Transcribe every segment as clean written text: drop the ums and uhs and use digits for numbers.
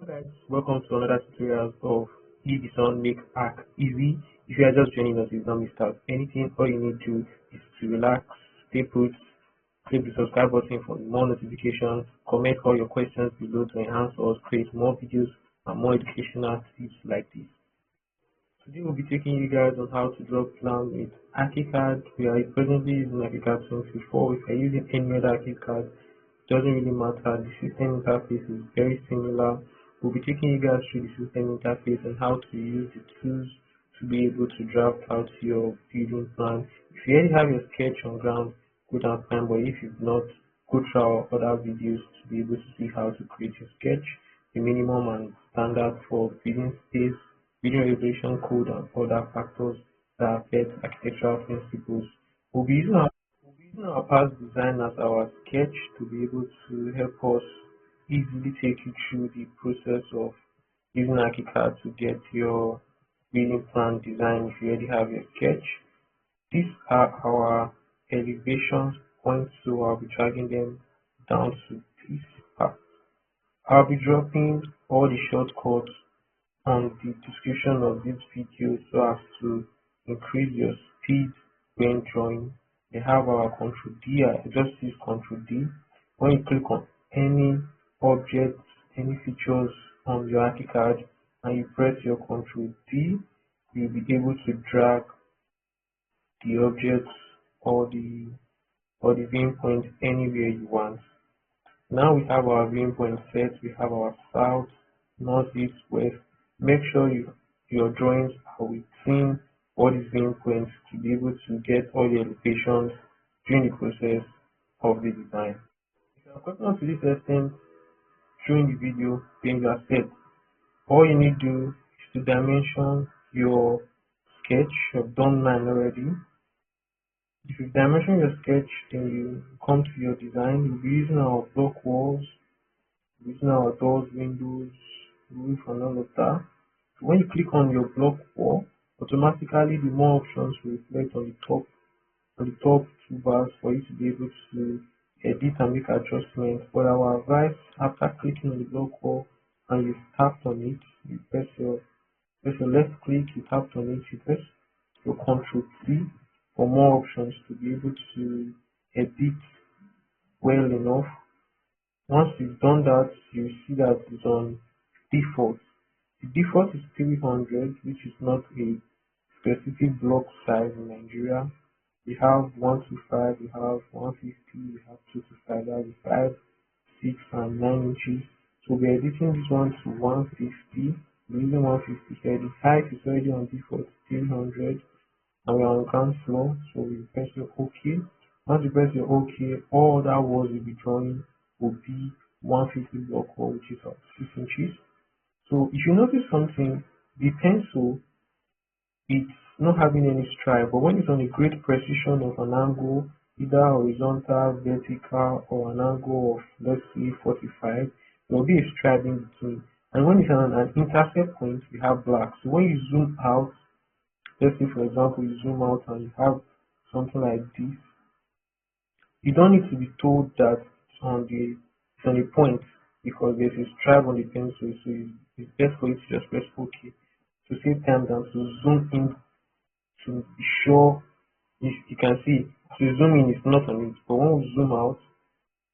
Guys, welcome to another tutorial of Ebison Make Arc Easy. If you are just joining us, you don't miss out anything. All you need to do is to relax, stay put, click the subscribe button for more notifications, comment all your questions below to enhance or create more videos and more educational tips like this. Today we'll be taking you guys on how to draw plan with archiCAD. We are presently using archiCAD 24. If you're using any other archiCAD, doesn't really matter. The system interface is very similar. We'll be taking you guys through the system interface and how to use the tools to be able to draft out your building plan. If you already have your sketch on ground, good and fine, but if you've not, go through our other videos to be able to see how to create your sketch, the minimum and standard for building space, building regulation code, and other factors that affect architectural principles. We'll be using our past design as our sketch to be able to help us easily take you through the process of using archiCAD to get your building plan design if you already have your sketch. These are our elevation points, so I'll be dragging them down to this part. I'll be dropping all the shortcuts on the description of this video so as to increase your speed when drawing. They have our Control D. I just use Control D. When you click on any object, any features on your archiCAD and you press your Control D, you'll be able to drag the objects or the viewing point anywhere you want. Now we have our viewing point set. We have our south, north, east, west. Make sure your drawings are within all these viewing points to be able to get all the elevations during the process of the design. If you are gotten up to this extent during the video, then you are set. All you need to do is to dimension your sketch. You've done mine already. If you dimension your sketch, then you come to your design. You'll be using our block walls, using our doors, windows, roof, and all of that. So when you click on your block wall, automatically the more options will reflect on the top two bars for you to be able to edit and make adjustments. But I will advise after clicking on the block wall and you've tapped on it, you press your left click, you tapped on it, you press your Control C for more options to be able to edit well enough. Once you've done that, you see that it's on default. The default is 300, which is not a specific block size in Nigeria. We have 125, we have 150, we have 225, that is 5, 6, and 9 inches. So we're editing this one to 150. We're using 150 here. The height is already on default 300, and we're on ground floor. So we press your OK. Once you press your OK, all that walls you'll be drawing will be 150 block wall, which is 6 inches. So if you notice something, the pencil, it's not having any stripe, but when it's on a great precision of an angle, either horizontal, vertical, or an angle of, let's say, 45, there will be a stripe in between. And when it's on an intercept point, we have black. So when you zoom out, let's say, for example, you zoom out and you have something like this, you don't need to be told that it's on a point because there's a stripe on the pencil, so it's best for you to just press OK to save time than to zoom in to be sure. If you can see, to zoom in it's not on it, but when we zoom out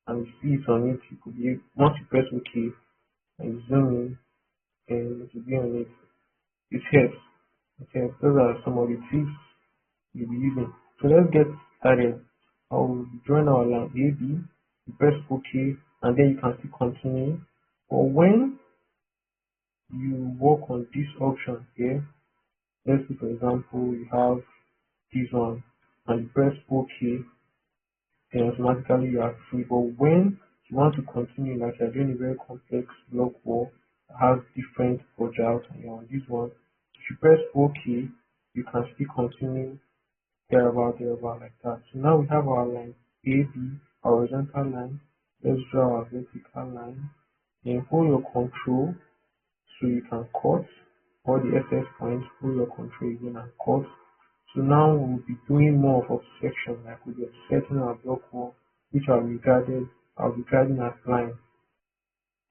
and you see it's on it, you could be, once you press OK and you zoom in, and it will be on it. It helps. Okay, those are some of the tips you'll be using. So let's get started. I'll join our line AB, you press OK, and then you can still continue. But when you work on this option here, let's say for example you have this one and you press OK, then automatically you are free. But when you want to continue, like you're doing a very complex block wall that has different projects and you're on this one, if you press OK, you can still continue thereabout like that. So now we have our line AB, horizontal line. Let's draw our vertical line. Then hold your control so you can cut all the excess points. Hold your control again and cut. So now we'll be doing more of section, like we'll be setting our block wall, which I'll be guiding as line.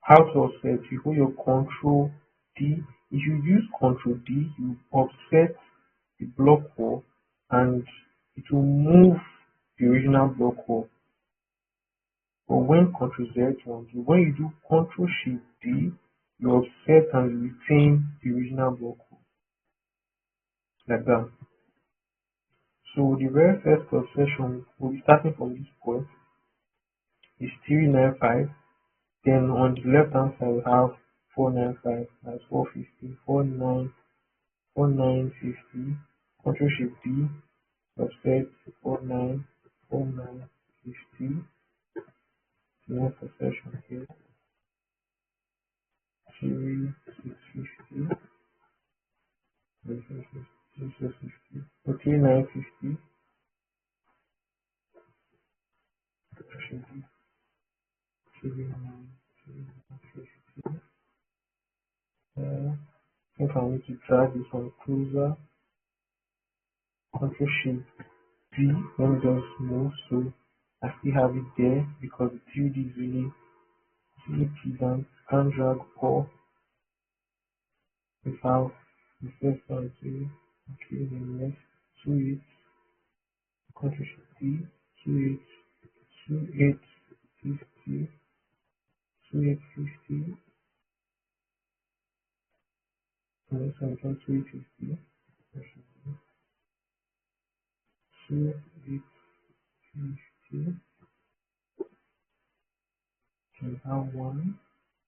How to offset? You hold your Control D. If you use Control D, you offset the block wall and it will move the original block wall. But when Control Z won't do, when you do Control Shift D, you offset and retain the original block wall like that. So the very first offsetion will be starting from this point is 395. Then on the left hand side we have 495, that's 450, 4950. Control Shift D, offset 4950. The next offsetion here, 3650, 3650, 3950. Should be 3950. I think I need to drag this one closer. Control Shift D, let me just move so I still have it there because the 3D is really pleasant. Can't drag all without the first one to okay, the next 28, Control Shift D, 28, 2850, 2850, the next one becomes 2850, 2850, we have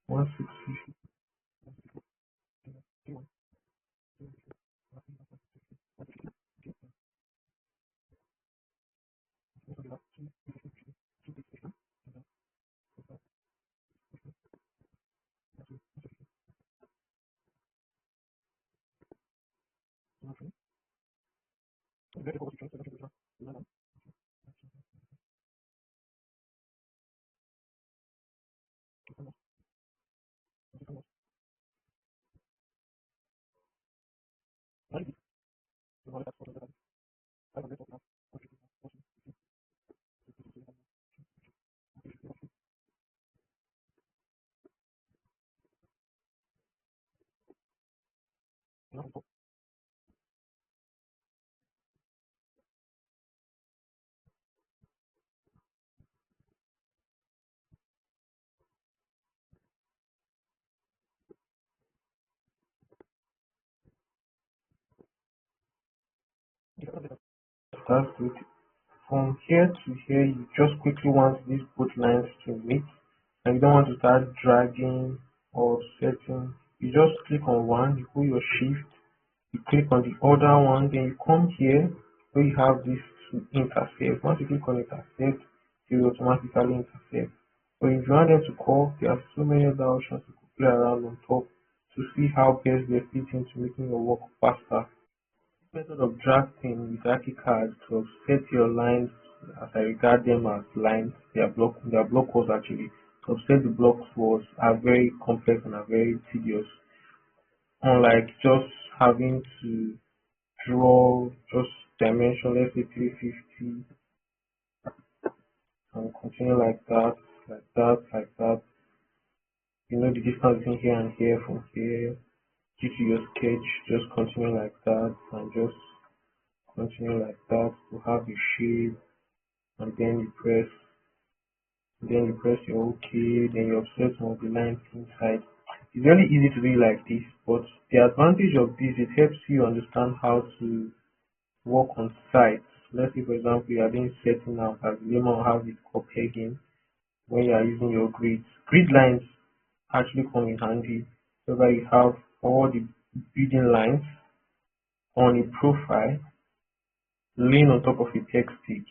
1650. That's good. From here to here, you just quickly want these both lines to meet, and you don't want to start dragging or setting. You just click on one, you hold your shift, you click on the other one, then you come here where you have this to intercept. Once you click on intercept, it will automatically intercept. But if you want them to call, there are so many other options you could play around on top to see how best they fit into making your work faster. Method of drafting with archiCAD to offset your lines, as I regard them as lines, they are block walls actually. To offset the block walls are very complex and are very tedious. Unlike just having to draw just dimension, let's say 350, and continue like that, like that, like that. You know the distance between here and here from here. Due to your sketch, just continue like that and just continue like that to have the shape, and then you press your OK, then you offset some of the lines inside. It's really easy to do it like this, but the advantage of this, it helps you understand how to work on sites. Let's say for example you are doing setting out, as the name will have it called pegging, when you are using your grids. Grid lines actually come in handy so that you have all the building lines on a profile laying on top of a text stick.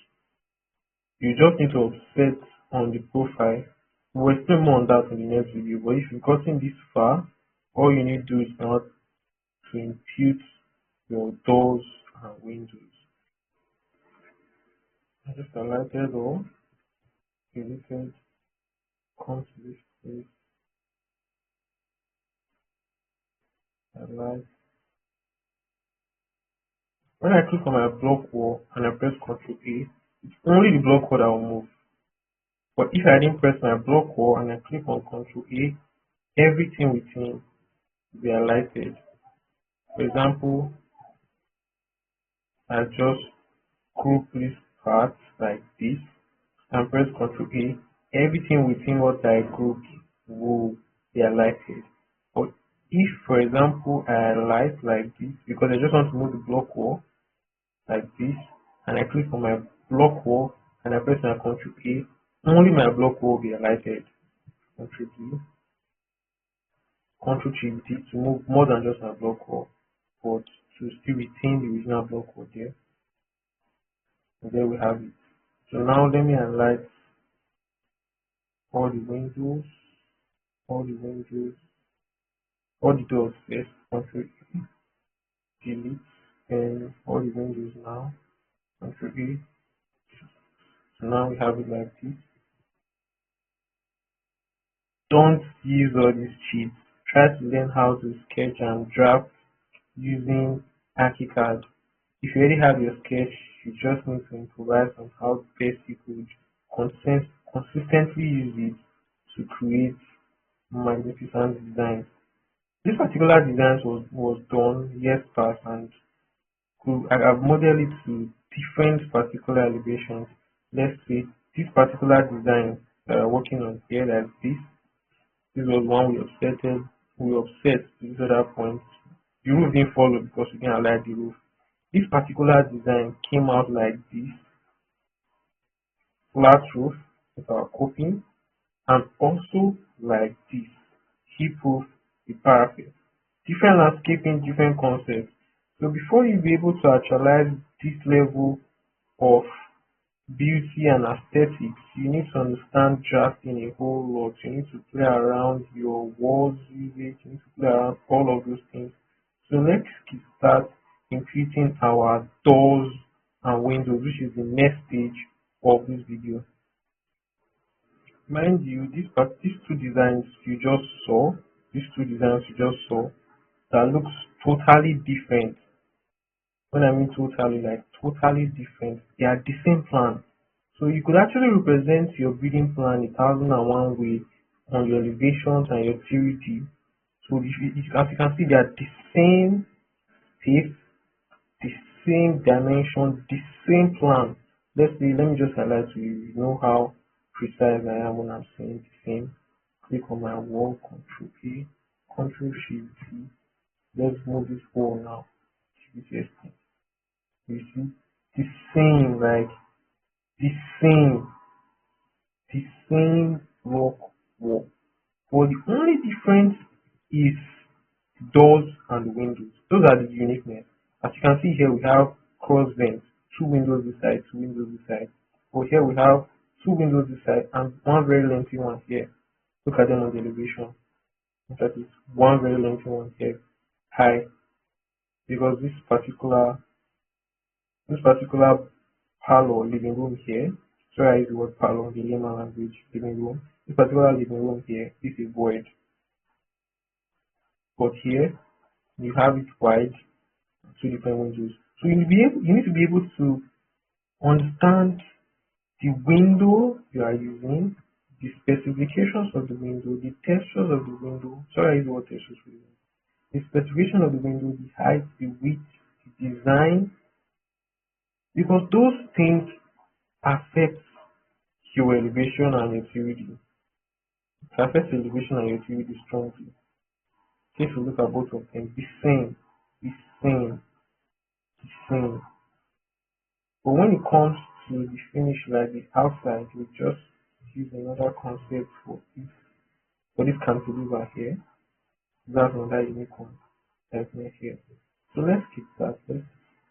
You just need to offset on the profile. We'll explain more on that in the next video, but if you've gotten this far, all you need to do is now to impute your doors and windows. I just highlighted all, deleted, come to this place, highlight. When I click on my block wall and I press Ctrl A, it's only the block wall that will move. But if I didn't press my block wall and I click on Ctrl A, everything within will be highlighted. For example, I just group this part like this and press Ctrl A. Everything within what I grouped will be highlighted. But if, for example, I highlight like this, because I just want to move the block wall like this, and I click on my block wall and I press my Ctrl A, only my block wall will be highlighted. Ctrl D, Ctrl Shift D to move more than just my block wall, but to still retain the original block wall there. And there we have it. So now let me highlight all the windows, all the windows, all the doors first. Ctrl delete, and all the windows now. Ctrl A. So now we have it like this. Don't use all these cheats. Try to learn how to sketch and draft using archiCAD. If you already have your sketch, you just need to improvise on how best you could consistently use it to create magnificent designs. This particular design was done years past, and I've modeled it to different particular elevations. Let's say this particular design that I'm working on here, like this was one we offset to this other point. The roof didn't follow because we didn't align the roof. This particular design came out like this, flat roof with our coping, and also like this, hip roof with parapet. Different landscaping, different concepts. So before you be able to actualize this level of beauty and aesthetics, you need to understand drafting a whole lot. You need to play around your walls usage, you need to play around all of those things. So let's start in creating our doors and windows, which is the next stage of this video. Mind you, these two designs you just saw, that looks totally different. When I mean totally, like totally different, they are the same plan. So you could actually represent your building plan 1001 way on your elevations and your 3D. So as you can see, they are the same space, the same dimension, the same plan. Let me just highlight to you. You know how precise I am when I'm saying the same. Click on my wall, Control A, Control Shift T. Let's move this wall now. Shift S. You see, the same, like the same, the same rock wall. But the only difference is doors and windows. Those are the uniqueness. As you can see here, we have cross vents, two windows this side, two windows this side. But here we have two windows this side and one very lengthy one here. Look at them on the elevation. Look at it, one very lengthy one here, high, because this particular parlor living room here. So I use the word parlor in the layman language, living room. This particular living room here, this is void. But here you have it wide, two different windows. So you need to be able to understand the window you are using, the specifications of the window, the textures of the window. Sorry, I use the word textures for the window. The specification of the window, the height, the width, the design, because those things affect your elevation and your 3D. It affects elevation and your 3D strongly. Take a look at both of them. The same, the same. But when it comes to the finish, like the outside, we just use another concept for this cantilever here. That's another unique one that's not here. So let's keep that.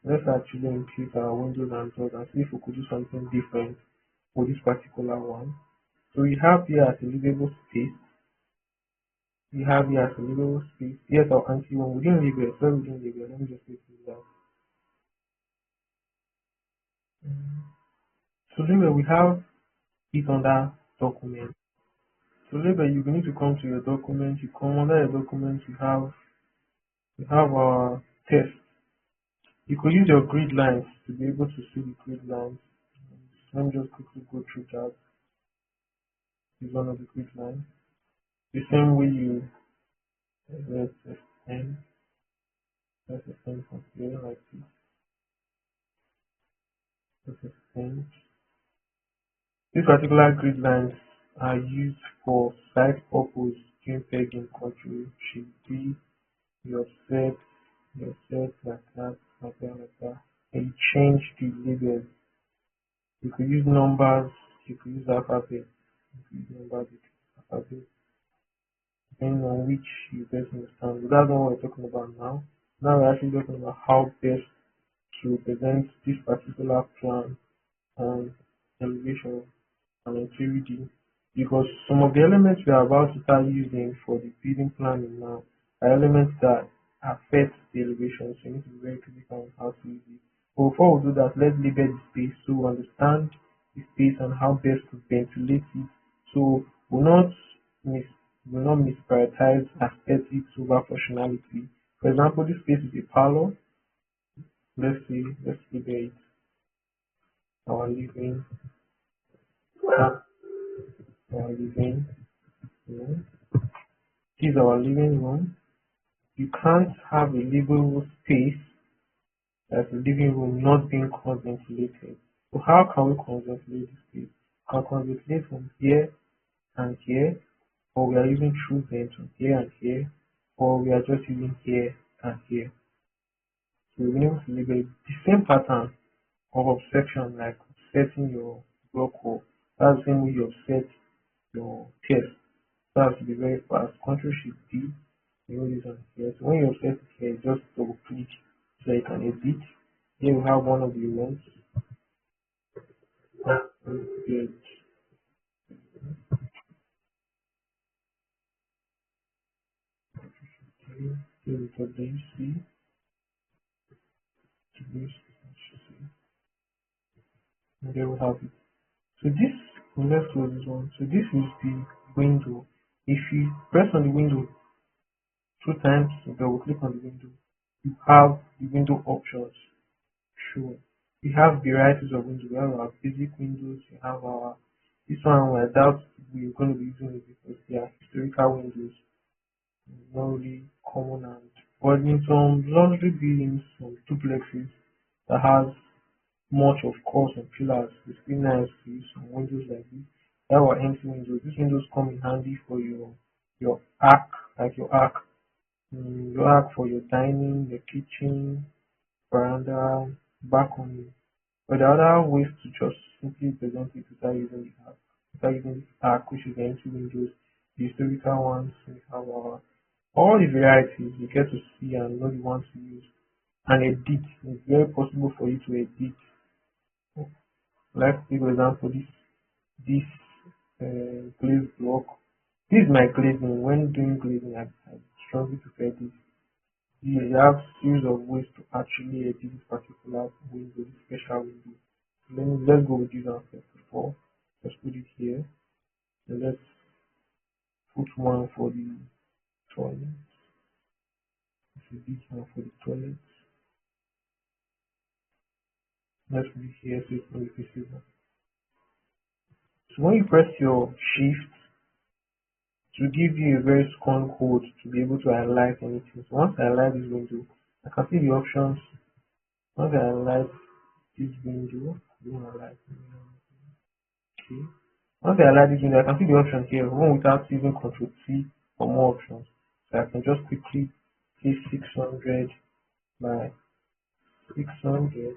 Let's actually include our windows and doors and see if we could do something different for this particular one. So we have here as a livable space. We have here as a livable space. Here's our anti one. We didn't leave it. Sorry, we didn't leave it. Let me just take this out. So label, we have it under document. So label, you need to come to your document. You come under your document. You have our test. You could use your grid lines to be able to see the grid lines. Let me just quickly go through that. This is one of the grid lines. The same way you let's extend, let's extend from here like this. Let's extend. These particular grid lines are used for site purpose during pegging control should be your set, like that, like that, like that. And you change the label. You could use numbers, you could use alphabet, you could use numbers, you could use alphabet, depending on which you best understand. But that's not what we're talking about now. Now we're actually talking about how best to present this particular plan on elevation and in 3D, because some of the elements we are about to start using for the building planning now are elements that affect the elevation, so you need to be very critical on how to use it. But before we do that, let's label the space so we understand the space and how best to ventilate it, so miss we'll not misprioritize aesthetics over functionality. For example, this space is a parlor. Let's label it our living, our living room. This is our living room. You can't have a livable space that's a living room not being conventilated. So how can we conventilate this space? Can conventilate from here and here, or we are using through vents from here and here, or we are just using here and here. So we're able to label the same pattern of obstruction, like setting your block wall. That's the same way you offset your test. That has to be very fast. Control Shift D, you know this one here. So when you offset it here, just double click so you can edit. Here we have one of the elements. Here we got WC, and there we have it. So this, let's close this one. So this is the window. If you press on the window 2 times, you double click on the window, you have the window options shown. We have varieties of windows. We have our basic windows. We have our this one. I doubt we're going to be using it because they are historical windows, not really common. And but in some luxury buildings, some duplexes that has much of course and pillars, it's really nice to use some windows like this. That were empty windows. These windows come in handy for your arc, like your arc for your dining, your kitchen, veranda, balcony. But the other ways to just simply present it without using the arc, without using the arc, which is the empty windows, the historical ones, we have all the varieties you get to see and know the ones to use and edit. It's very possible for you to edit. Let's take for example this glaze block. This is my glazing. When doing glazing, I strongly prefer this. You have series of ways to actually edit this particular window, this special window. Let's go with this one first of all. Let's put it here. And let's put one for the toilet. This is this one for the toilet. Let's put it here so it's not visible. So when you press your shift to give you a very strong hold to be able to highlight anything. So once I highlight this window, I can see the options. Once I highlight this window, okay. Once I highlight this window, I can see the option here, even without using Control T for more options. So I can just quickly say 600 by 600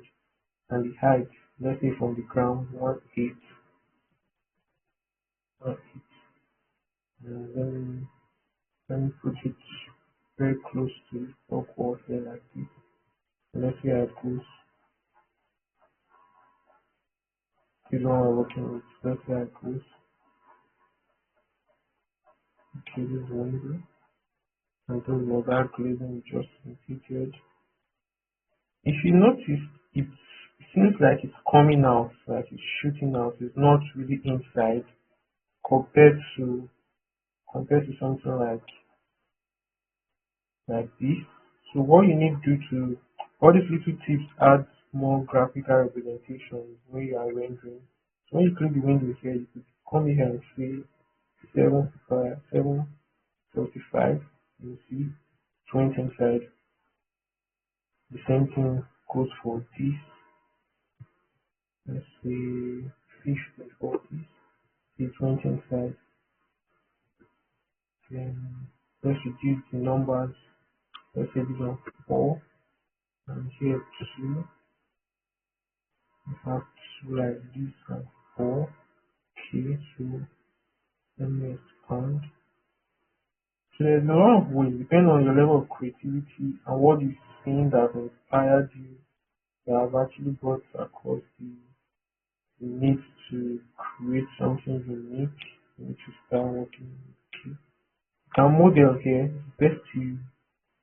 and the height, let's say from the ground, 18, and then let me put it very close to the top wall here like this. And let's see how it goes. This one we're working with. Let's see how it goes. Okay, this is window. And then the other glazing just configured. If you notice, it seems like it's coming out, like it's shooting out. It's not really inside compared to something like this. So what you need to do to all these little tips add more graphical representation when you are rendering. So when you click the window here, you could come here and say 7 by 7 45. You see 20 inside. The same thing goes for this. Let's say fish with 40. See 20 inside. Then let's reduce the numbers. Let's say this one 4 and here 2. We have 2 like this and 4. Okay, so let me expand. So there's a lot of ways, depending on your level of creativity and what you've seen that inspired you, that have actually brought across the need to create something unique. You need to start working. Okay. You can model here. It's best to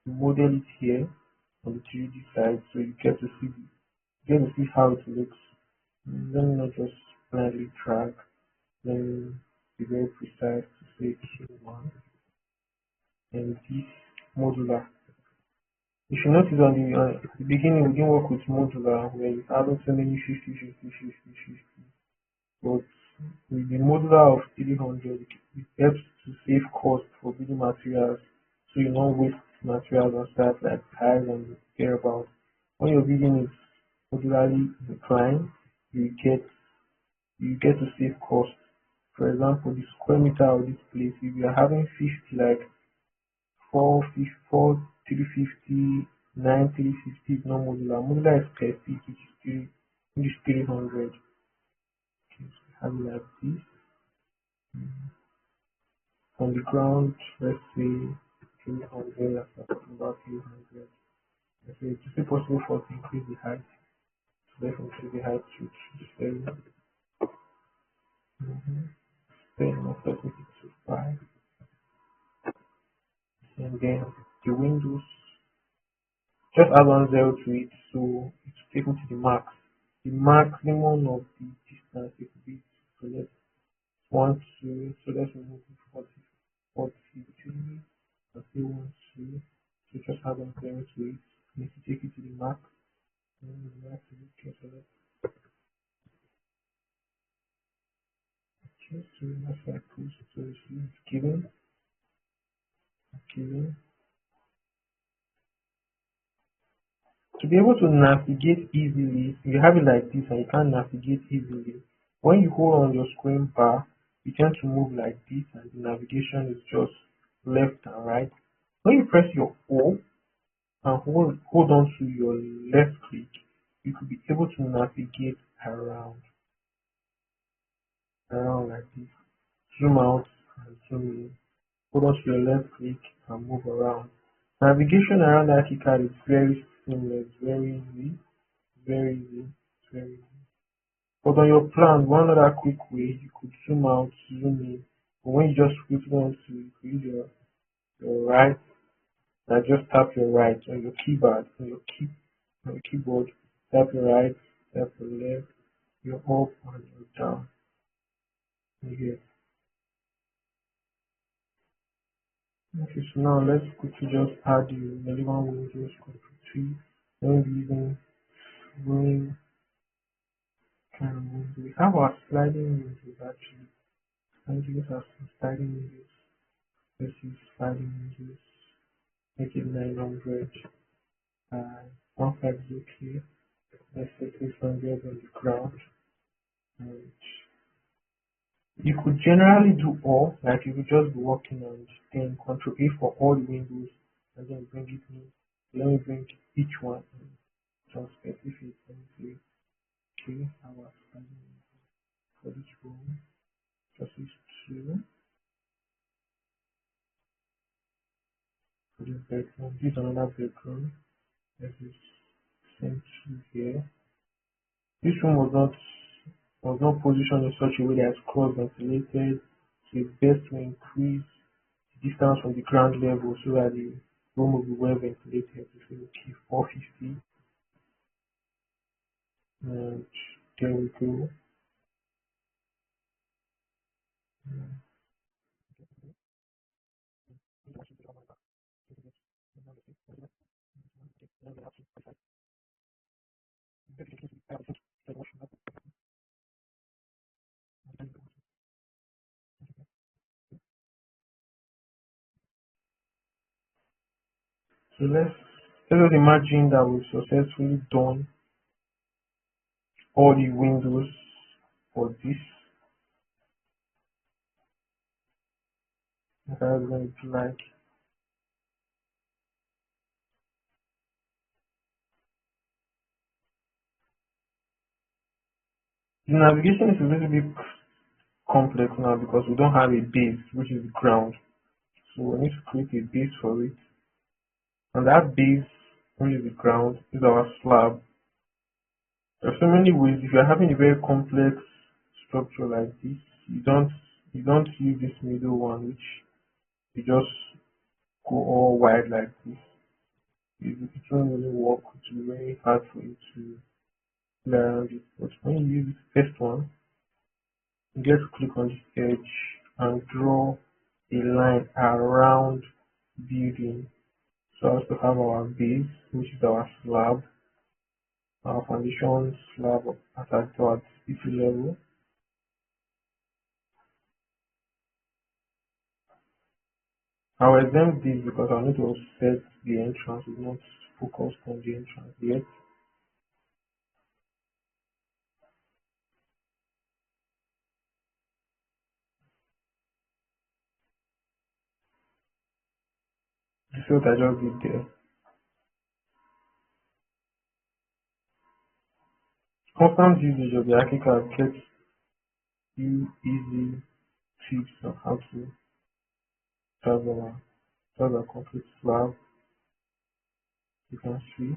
model it here on the 3D side so you get to see how it looks. Let me not just blindly drag. Let me be very precise to say Q1 and this modular. You should notice on the beginning we didn't work with modular where you have so many 50. But with the modular of 300, it helps to save cost for building materials so you don't waste materials on stuff like tiles and thereabouts. When your building is modularly inclined, you get you get to save cost. For example, the square meter of this place, if you are having 50 like 4, 350, 9, 350 is not modular. Modular is per feet, which is 300. Okay, so have it like this. On the ground, let's say 300, as we're talking about 300. So it's still possible for us to increase the height. So let's increase the height to 7. Then let's make it to 5. And then the windows, just add 1 0 to it so it's taken to the max. The maximum of the distance it could be. So let's want to, so let's remove it 40, 42, and say 1 2. So just add 1 0 to it. Need to take it to the max. And the max is okay. So let's just do that's like post. So it's given. To be able to navigate easily, you have it like this and you can't navigate easily. When you hold on your screen bar, you tend to move like this and the navigation is just left and right. When you press your O and hold on to your left click, you could be able to navigate around like this. Zoom out and zoom in. Hold on to your left click and move around. Navigation around archiCAD is very seamless, very easy, very easy, very easy. But on your plan, one other quick way, you could zoom out, zoom in. But when you just quickly want to use your right, and just tap your right on your keyboard, on your keyboard, tap your right, tap your left, your up and your down. Here. Okay, so now let's quickly just add the relevant windows control T. Then we using screen kind of window. We have our sliding windows actually. And these are some sliding windows. Let's use sliding windows. Make it 900. 150 okay. Let's say 600 on the ground. And you could generally do all, like you could just be working on then Control A for all the windows and then bring it in. Let me bring each one in some specific. Let me say, okay, our standing for this room, just is 2 for this bedroom. This is another bedroom. This is same 2 here. This room was not positioned in such a way that it's cross ventilated, so it's best to increase the distance from the ground level so that the room will be well ventilated. So okay, 450, and there we go. So let us imagine that we've successfully done all the windows for this. That's going to be like. The navigation is a little bit complex now because we don't have a base, which is the ground. So we need to create a base for it. And that base, which is the ground, is our slab. There are so many ways. If you're having a very complex structure like this, you don't use this middle one, which you just go all wide like this. It won't really work. It will be very hard for you to play around it. But when you use this first one, you get to click on this edge and draw a line around building so as to have our base, which is our slab, our foundation slab attached to our city level. I'll exempt this because I need to set the entrance. It's not focused on the entrance yet. This is what I just did there. Constant usage of the archiCAD gets you easy tips on how to have a complete slab. You can see.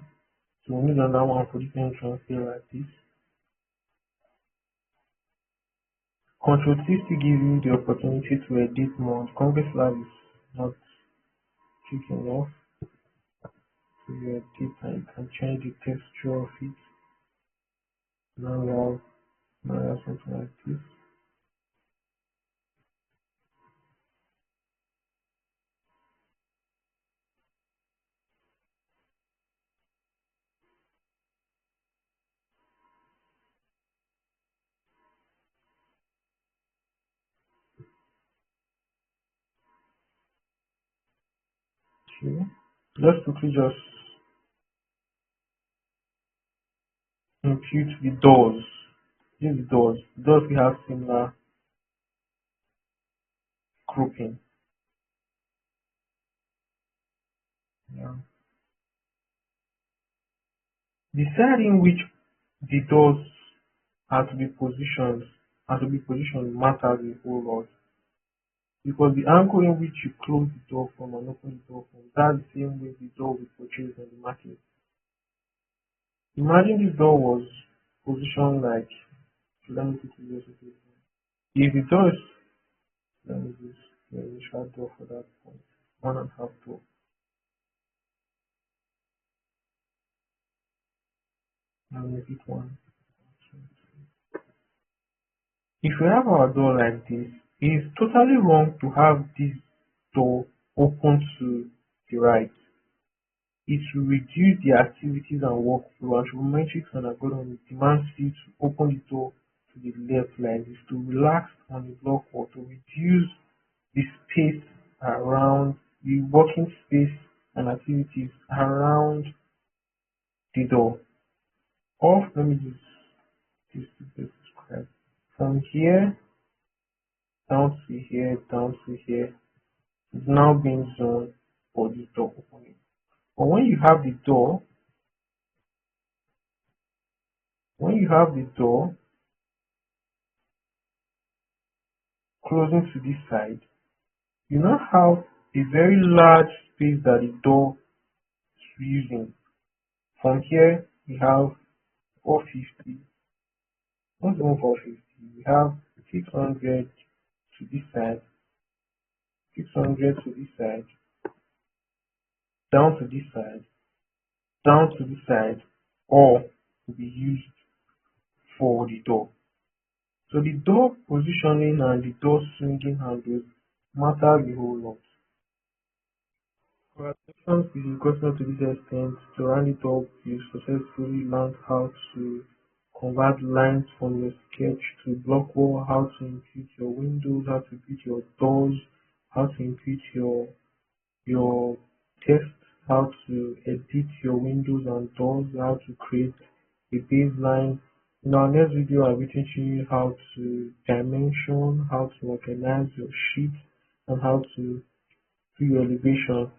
So we need another one for this entrance here like this. Control T still gives you the opportunity to edit more. The concrete slab is not thick enough. So you edit and you can change the texture of it. Now we have something like this. Okay. Let's quickly just impute the doors. These doors. Doors we have similar grouping. Yeah. Deciding which the doors are to be positioned matters a whole lot. Because the angle in which you close the door from and open the door from, that's the same way the door will be purchased on the market. Imagine this door was positioned like, let me quickly just do it. If the door is, let me just the initial door for that point, 1.5 door. And make it one. If we have our door like this, it is totally wrong to have this door open to the right. It will reduce the activities and workflow, and geometrics and algorithm demands you to open the door to the left like this to relax on the block or to reduce the space around the working space and activities around the door. Or let me just describe from here down to here, down to here, is now being zoned for the door opening. But when you have the door closing to this side, you now have a very large space that the door is using. From here, we have 450, not even 450, we have 600 to this side, 600 to this side, down to this side, down to this side, all will be used for the door. So the door positioning and the door swinging handles matter a whole lot. Congratulations if you got up to this extent. To round it up, you successfully learned how to convert lines from your sketch to block wall, how to impute your windows, how to impute your doors, how to impute your text how to edit your windows and doors, how to create a baseline. In our next video, I'll be teaching you how to dimension, how to organize your sheets, and how to do your elevation.